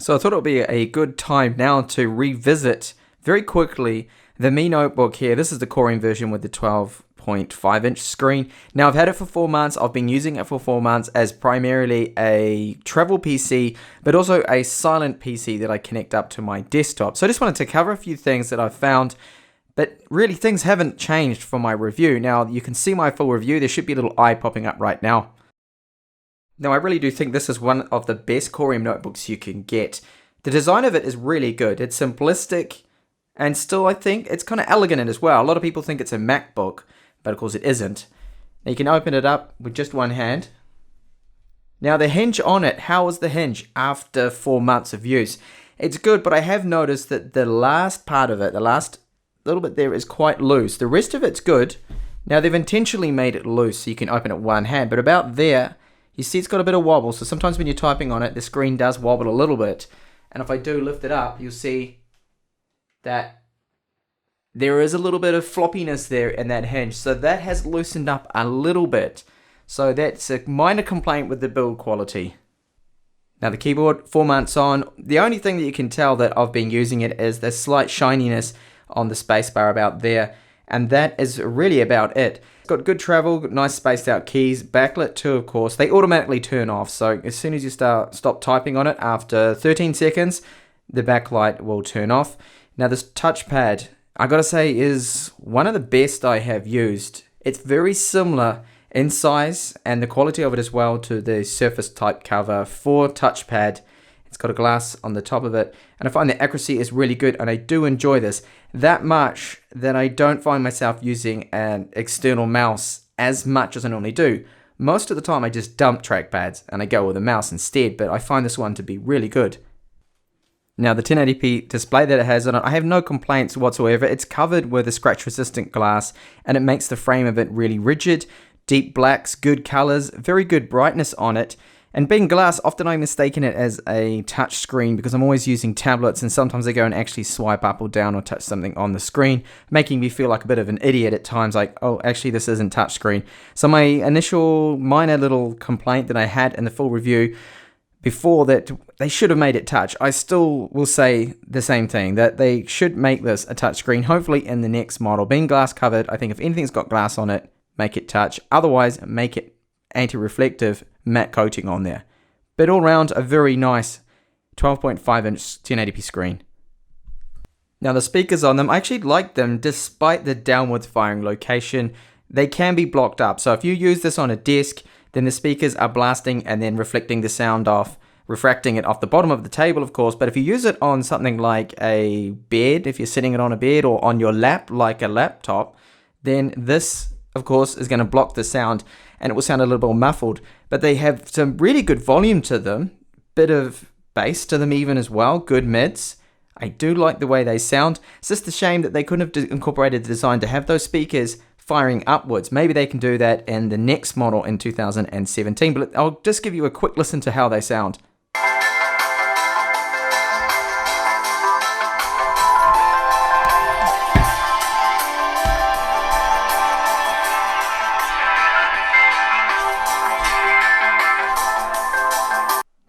So I thought it would be a good time now to revisit very quickly the Mi notebook here. This is the Core i version with the 12.5-inch screen. Now I've had it for 4 months. I've been using it for 4 months as primarily a travel PC, but also a silent PC that I connect up to my desktop. So I just wanted to cover a few things that I've found, but really things haven't changed for my review. Now you can see my full review. There should be a little eye popping up right now. Now, I really do think this is one of the best Core i notebooks you can get. The design of it is really good. It's simplistic, and still, I think, it's kind of elegant in it as well. A lot of people think it's a MacBook, but of course it isn't. Now, you can open it up with just one hand. Now, the hinge on it, how is the hinge after 4 months of use? It's good, but I have noticed that the last part of it, the last little bit there is quite loose. The rest of it's good. Now, they've intentionally made it loose so you can open it one hand, but about there, you see it's got a bit of wobble, so sometimes when you're typing on it, the screen does wobble a little bit. And if I do lift it up, you'll see that there is a little bit of floppiness there in that hinge. So that has loosened up a little bit. So that's a minor complaint with the build quality. Now the keyboard, 4 months on, the only thing that you can tell that I've been using it is the slight shininess on the spacebar about there. And that is really about it. It's got good travel, nice spaced out keys, backlit too, of course. They automatically turn off, so as soon as you stop typing on it, after 13 seconds, the backlight will turn off. Now this touchpad, I gotta say, is one of the best I have used. It's very similar in size and the quality of it as well to the Surface type cover for touchpad. It's got a glass on the top of it, and I find the accuracy is really good, and I do enjoy this that much that I don't find myself using an external mouse as much as I normally do. Most of the time I just dump trackpads and I go with a mouse instead, but I find this one to be really good. Now the 1080p display that it has on it, I have no complaints whatsoever. It's covered with a scratch resistant glass and it makes the frame of it really rigid. Deep blacks, good colors, very good brightness on it. And being glass, often I mistake it as a touch screen because I'm always using tablets and sometimes I go and actually swipe up or down or touch something on the screen, making me feel like a bit of an idiot at times, like, oh, actually this isn't touch screen. So my initial minor little complaint that I had in the full review before, that they should have made it touch, I still will say the same thing, that they should make this a touch screen, hopefully in the next model. Being glass covered, I think if anything's got glass on it, make it touch. Otherwise, make it anti-reflective matte coating on there. But all round, a very nice 12.5-inch 1080p screen. Now the speakers on them, I actually like them despite the downwards firing location. They can be blocked up. So if you use this on a desk, then the speakers are blasting and then reflecting the sound off, refracting it off the bottom of the table, of course. But if you use it on something like a bed, if you're sitting it on a bed or on your lap like a laptop, then this, of course, is going to block the sound and it will sound a little bit muffled. But they have some really good volume to them, bit of bass to them even as well, good mids. I do like the way they sound. It's just a shame that they couldn't have incorporated the design to have those speakers firing upwards. Maybe they can do that in the next model in 2017, but I'll just give you a quick listen to how they sound.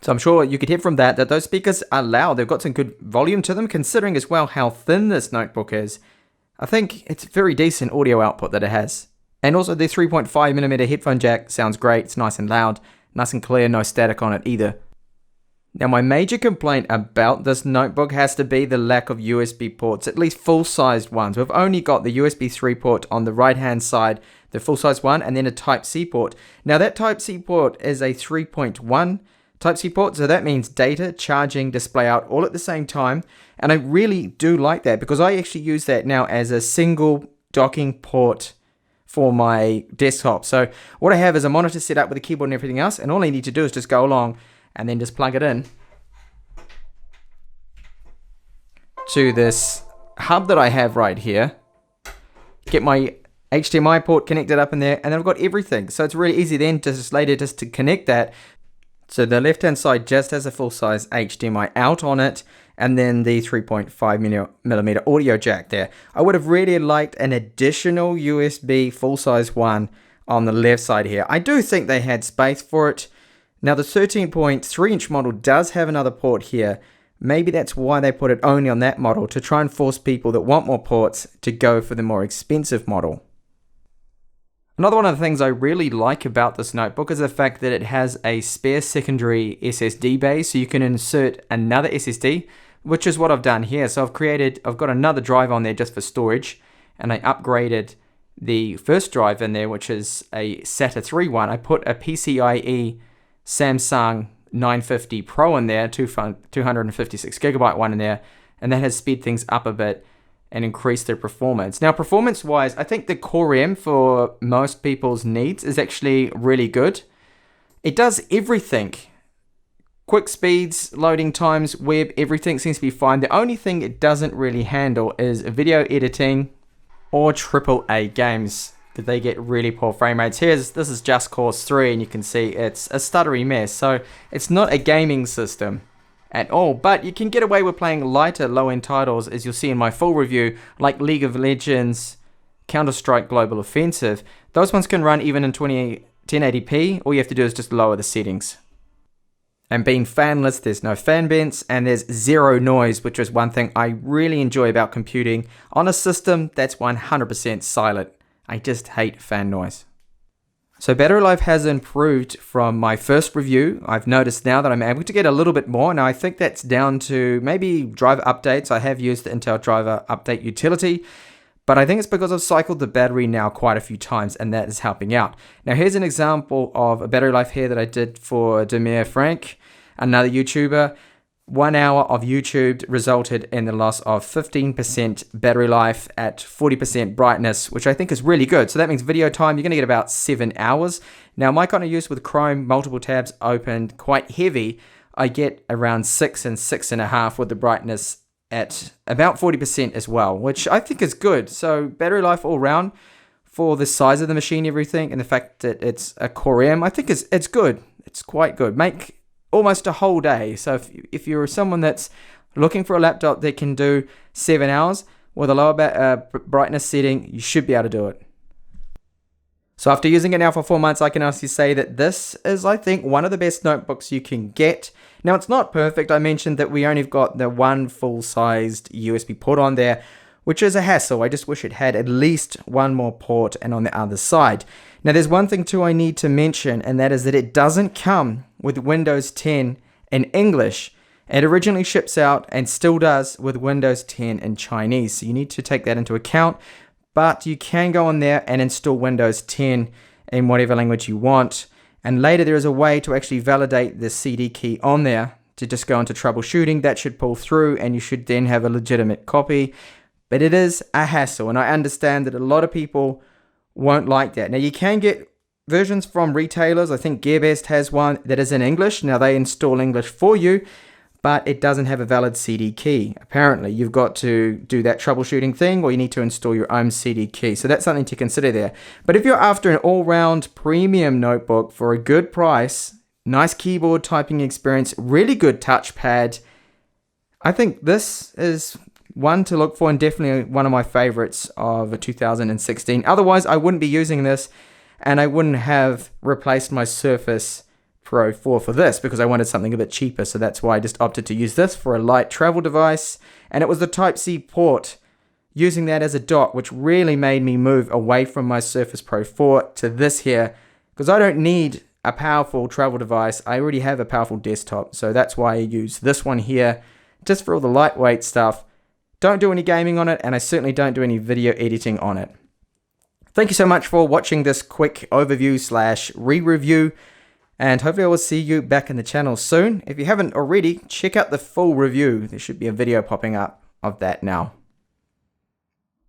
So I'm sure you could hear from that those speakers are loud. They've got some good volume to them, considering as well how thin this notebook is. I think it's very decent audio output that it has. And also the 3.5mm headphone jack sounds great. It's nice and loud, nice and clear, no static on it either. Now my major complaint about this notebook has to be the lack of USB ports, at least full-sized ones. We've only got the USB 3 port on the right-hand side, the full-size one, and then a Type-C port. Now that Type-C port is a 3.1 Type-C port, so that means data, charging, display out all at the same time. And I really do like that because I actually use that now as a single docking port for my desktop. So what I have is a monitor set up with a keyboard and everything else, and all I need to do is just go along and then just plug it in to this hub that I have right here. Get my HDMI port connected up in there, and then I've got everything. So it's really easy then to just later just to connect that. So the left-hand side just has a full-size HDMI out on it, and then the 3.5mm audio jack there. I would have really liked an additional USB full-size one on the left side here. I do think they had space for it. Now the 13.3-inch model does have another port here, Maybe that's why they put it only on that model, to try and force people that want more ports to go for the more expensive model. Another one of the things I really like about this notebook is the fact that it has a spare secondary SSD bay, so you can insert another SSD, which is what I've done here. So I've got another drive on there just for storage, and I upgraded the first drive in there, which is a SATA 3 one. I put a PCIe Samsung 950 Pro in there, 256 gigabyte one in there, and that has sped things up a bit and increased their performance. Now, performance wise, I think the Core M for most people's needs is actually really good. It does everything. Quick speeds, loading times, web, everything seems to be fine. The only thing it doesn't really handle is video editing or AAA games, because they get really poor frame rates. This is Just Cause 3, and you can see it's a stuttery mess. So it's not a gaming system at all, but you can get away with playing lighter low-end titles, as you'll see in my full review, like League of Legends, Counter-Strike Global Offensive. Those ones can run even in 1080p. All you have to do is just lower the settings. And being fanless, there's no fan vents, and there's zero noise, which is one thing I really enjoy about computing on a system that's 100% silent. I just hate fan noise. So battery life has improved from my first review. I've noticed now that I'm able to get a little bit more. Now I think that's down to maybe driver updates. I have used the Intel driver update utility, but I think it's because I've cycled the battery now quite a few times, and that is helping out. Now here's an example of a battery life here that I did for Demir Frank, another YouTuber. 1 hour of YouTube resulted in the loss of 15% battery life at 40% brightness, which I think is really good. So that means video time, you're going to get about 7 hours. Now, my kind of use with Chrome, multiple tabs opened, quite heavy, I get around 6 and 6.5 with the brightness at about 40% as well, which I think is good. So battery life all round for the size of the machine, everything, and the fact that it's a Core M, I think it's good. It's quite good. Make almost a whole day. So if you're someone that's looking for a laptop that can do 7 hours with a lower brightness setting, you should be able to do it. So after using it now for 4 months, I can honestly say that this is, I think, one of the best notebooks you can get. Now, it's not perfect. I mentioned that we only got the one full-sized USB port on there, which is a hassle. I just wish it had at least one more port and on the other side. Now, there's one thing too I need to mention, and that is that it doesn't come with Windows 10 in English. It originally ships out and still does with Windows 10 in Chinese, so you need to take that into account. But you can go on there and install Windows 10 in whatever language you want. And later there is a way to actually validate the CD key on there to just go into troubleshooting. That should pull through, and you should then have a legitimate copy. But it is a hassle, and I understand that a lot of people won't like that. Now, you can get versions from retailers. I think GearBest has one that is in English. Now, they install English for you, but it doesn't have a valid CD key. Apparently, you've got to do that troubleshooting thing, or you need to install your own CD key. So that's something to consider there. But if you're after an all-round premium notebook for a good price, nice keyboard typing experience, really good touchpad, I think this is one to look for, and definitely one of my favorites of 2016. Otherwise, I wouldn't be using this, and I wouldn't have replaced my Surface Pro 4 for this, because I wanted something a bit cheaper. So that's why I just opted to use this for a light travel device. And it was the Type-C port, using that as a dock, which really made me move away from my Surface Pro 4 to this here, because I don't need a powerful travel device. I already have a powerful desktop. So that's why I use this one here, just for all the lightweight stuff. Don't do any gaming on it, and I certainly don't do any video editing on it. Thank you so much for watching this quick overview / re-review, and hopefully I will see you back in the channel soon. If you haven't already, check out the full review. There should be a video popping up of that now.